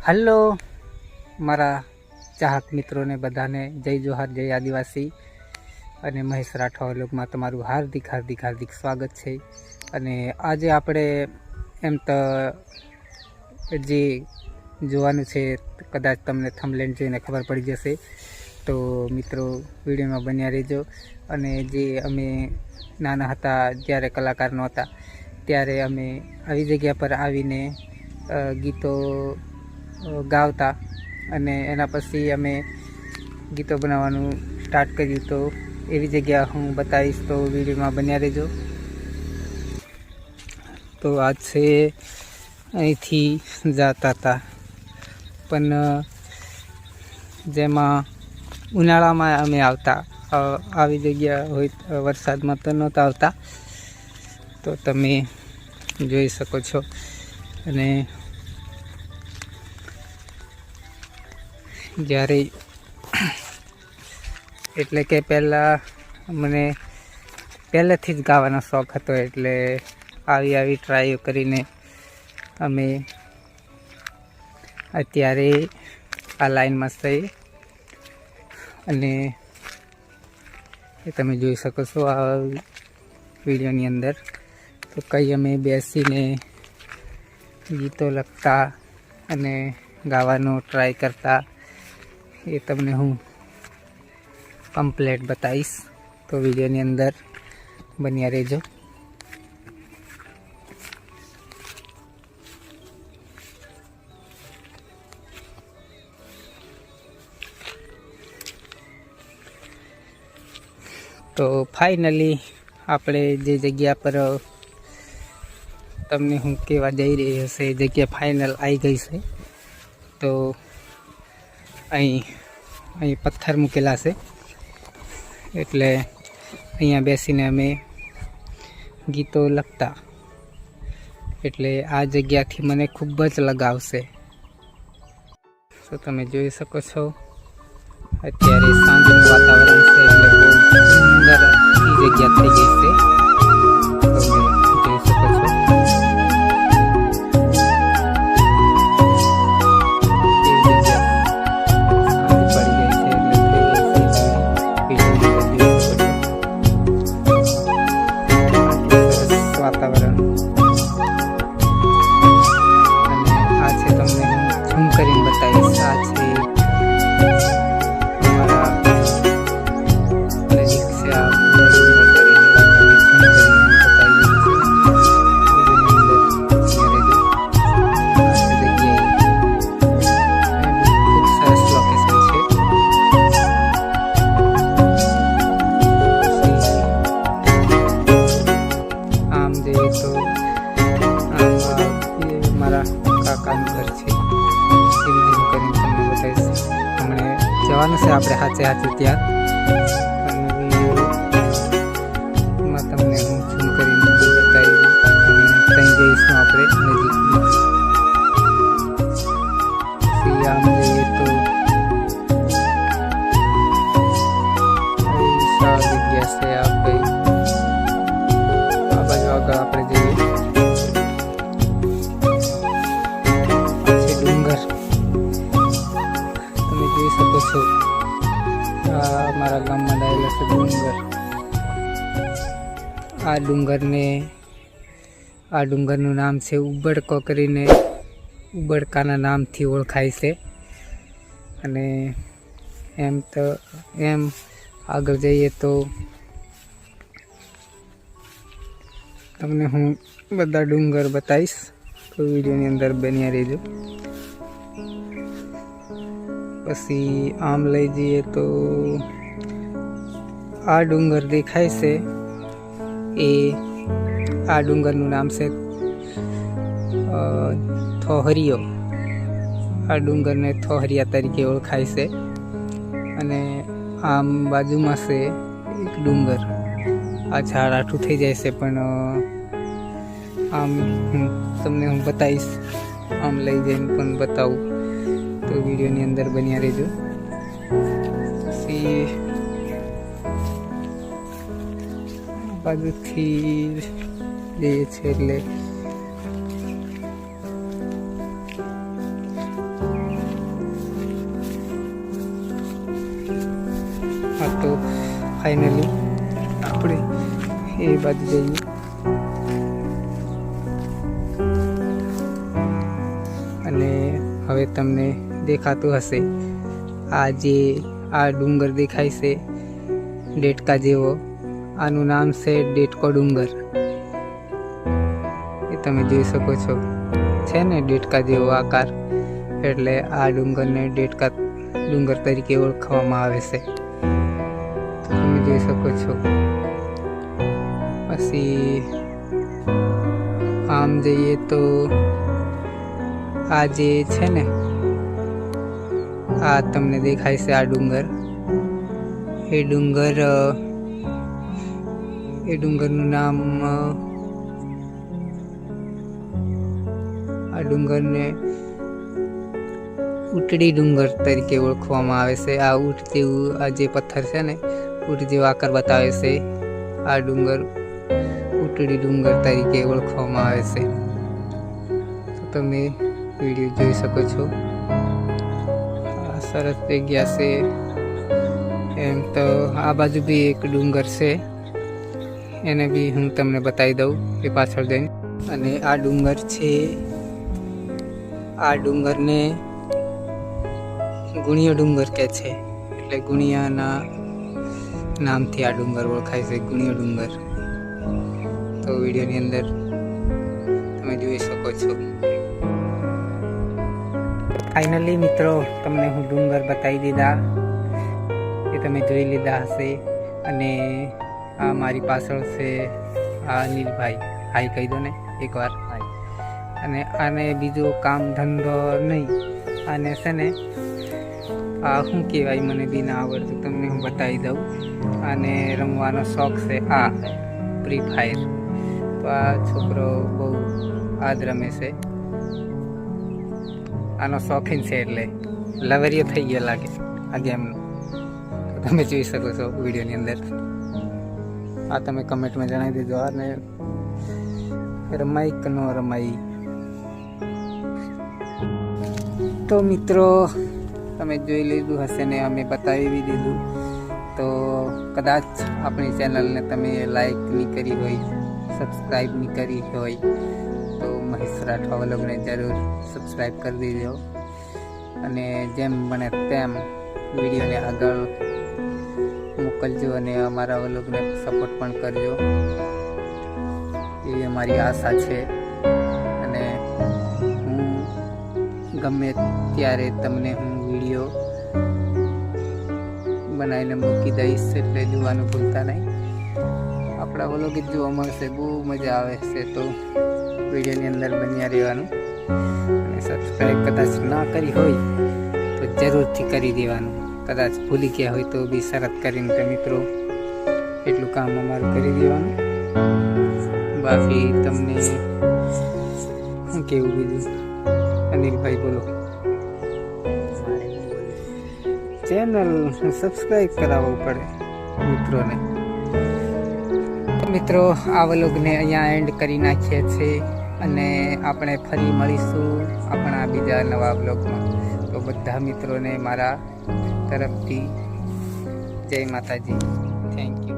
Hello મારા ચાહક મિત્રોને બધાને જય જોહાર, જય આદિવાસી અને મહેશ રાઠવા વ્લોગમાં તમારું હાર્દિક હાર્દિક હાર્દિક સ્વાગત છે. અને આજે આપણે એમ તો જે જોવાનું છે કદાચ તમને થંબનેલ જોઈને ખબર પડી જશે, તો મિત્રો વિડીયોમાં બન્યા રહેજો. અને જે અમે નાના હતા જ્યારે કલાકાર નહોતા ત્યારે અમે આવી જગ્યા પર આવીને ગીતો ગાવતા અને એના પછી અમે ગીતો બનાવવાનું સ્ટાર્ટ કર્યું. તો એવી જગ્યા હું બતાવીશ, તો વિડીયોમાં બન્યા રહેજો. તો આજ છે અહીંથી જતા હતા, પણ જેમાં ઉનાળામાં અમે આવતા, આવી જગ્યા હોય વરસાદમાં તો નહોતા આવતા, તો તમે જોઈ શકો છો. અને જ્યારે એટલે કે મને પહેલેથી જ ગાવાનો શોખ હતો, એટલે આવી ટ્રાય કરીને અમે અત્યારે આ લાઈનમાં થઈ. અને એ તમે જોઈ શકો છો આ વિડીયોની અંદર. તો કંઈ અમે બેસીને ગીતો લખતા અને ગાવાનો ટ્રાય કરતા, એ તમને હું કમ્પ્લેટ બતાવીશ, તો વિડીયોની અંદર બન્યા રહેજો. તો ફાઇનલી આપણે જે જગ્યા પર તમને હું કહેવા જઈ રહી હશે એ જગ્યા ફાઇનલ આવી ગઈ છે. તો અહીં પથ્થર મૂકેલા છે, એટલે અહીંયા બેસીને અમે ગીતો લખતા. એટલે આ જગ્યાથી મને ખૂબ જ લગાવ છે. તો તમે જોઈ શકો છો અત્યારે સાંજનું વાતાવરણ છે, એટલે બહુ સુંદર જગ્યા થઈ ગઈ છે. તમે જોઈ શકો છો. વાતાવરણ અને આ છે, તમને હું ઝૂમ કરીને બતાવીશ. આ છે અમારા નજીક છે, આ ખૂબ સરસ લોકેશન છે. આમ જોઈએ તો મારા કાકાનું ઘર છે, એવી રીતે કરીને તમને બતાવીશ. હમણે જવાનું છે આપણે સાચે ત્યાં, અને વિડીયોમાં તમને હું ઝૂમ કરીને બતાવી. ત્યાં જઈશું આપણે નજીક. આમ જોઈએ તો વિશાળ જગ્યા છે. આ ભાઈ આ બાજુ આગળ આપણે જઈએ, ડુંગર તમે જોઈ શકો છો. આ મારા ગામમાં આવેલો છે ડુંગર. આ ડુંગરનું નામ છે ઉબડકો કરીને, ઉબડકાના નામથી ઓળખાય છે. અને એમ આગળ જઈએ તો તમને હું બધા ડુંગર બતાવીશ, તો વિડીયોની અંદર બન્યા રહેજો. પછી આમ લઈ જઈએ તો આ ડુંગર દેખાય છે, આ ડુંગરનું નામ છે થોહરિયો. આ ડુંગરને થોહરિયા તરીકે ઓળખાય છે. અને આમ બાજુમાં છે એક ડુંગર. આ ઝાડ આઠું થઈ જાય છે, પણ આમ તમને હું બતાવીશ, આમ લઈ જઈને પણ બતાવું, તો વિડીયોની અંદર બન્યા રહેજો. પછી બાજુથી જઈએ છીએ એટલે હા તો ફાઇનલી આપણે એ બાજુ જઈએ. અને હવે તમને દેખાતું હશે આ ડુંગર દેખાય છે ડેટકા જેવો, આનું નામ છે ડેટકો ડુંગર. એ તમે જોઈ શકો છો, છે ને ડેટકા જેવો આકાર, એટલે આ ડુંગરને ડેટકા ડુંગર તરીકે ઓળખવામાં આવે છે. તમે જોઈ શકો છો. પછી આમ જઈએ તો આ જે છે ને, આ તમને દેખાય છે આ ડુંગર, એ ડુંગરનું નામ, આ ડુંગરને ઉટડી ડુંગર તરીકે ઓળખવામાં આવે છે. આ ઊંટ જેવું આ જે પથ્થર છે ને, ઊંટ જેવો આકાર બતાવે છે. આ ડુંગર ઉટડી ડુંગર તરીકે ઓળખવામાં આવે છે. તો તમે વિડીયો જોઈ શકો છો. સરસ જગ્યા છે. એમ તો આ બાજુ બી એક ડુંગર છે, એને બી હું તમને બતાવી દઉં એ પાછળ જઈને. અને આ ડુંગર છે, આ ડુંગરને ગુણિયો ડુંગર કહે છે. એટલે ગુણિયાના નામથી આ ડુંગર ઓળખાય છે, ગુણિયો ડુંગર. તો વિડીયોની અંદર તમે જોઈ શકો છો. ફાઇનલી મિત્રો તમને હું ડુંગર બતાવી દીધા, એ તમે જોઈ લીધા હશે. અને આ મારી પાછળ છે આ અનિલભાઈ, હાઈ કહી દો ને એકવાર. અને આને બીજું કામ ધંધો નહીં, આને છે ને આ શું કહેવાય મને બી ના આવડતું, તમને હું બતાવી દઉં. આને રમવાનો શોખ છે, આ ફ્રી ફાયર. તો આ છોકરો બહુ આજ રમે છે, આનો શોખીન છે, એટલે લવરિયો થઈ ગયો લાગે આ ગેમનો. તો તમે જોઈ શકો છો વિડીયોની અંદર. આ તમે કમેન્ટમાં જણાવી દેજો આને રમાઈ કે ન રમાઈ. તો મિત્રો તમે જોઈ લીધું હશે ને અમે બતાવી બી દીધું. તો કદાચ આપણી ચેનલને તમે લાઈક નહીં કરી હોય, સબસ્ક્રાઈબ નહીં કરી હોય, તો મહેશ રાઠવા વ્લોગને જરૂર સબસ્ક્રાઈબ કરી દેજો. અને જેમ બને તેમ વિડીયોને આગળ મોકલજો અને અમારા વ્લોગને સપોર્ટ પણ કરજો, એ અમારી આશા છે. અને હું ગમે ત્યારે તમને હું વિડીયો બનાવીને મૂકી દઈશ, એટલે જોવાનું ભૂલતા નહીં. આપણા વ્લોગ જ જોવા મળશે, બહુ મજા આવે છે. તો વિડીયોની અંદર બન્યા રહેવાનું. અને સબસ્ક્રાઈબ કદાચ ના કરી હોય તો જરૂરથી કરી દેવાનું. કદાચ ભૂલી ગયા હોય તો બી શરત કરીને કે મિત્રો એટલું કામ અમારું કરી દેવાનું. બાકી તમને શું કેવું બીજું અનિલભાઈ બોલો? ચેનલ સબસ્ક્રાઈબ કરાવવું પડે મિત્રોને. મિત્રો આ વ્લોગને અહીંયા એન્ડ કરી નાખીએ છીએ, અને આપણે ફરી મળીશું આપણા બીજા નવા વ્લોગમાં. તો બધા મિત્રોને મારા તરફથી જય માતાજી. Thank you.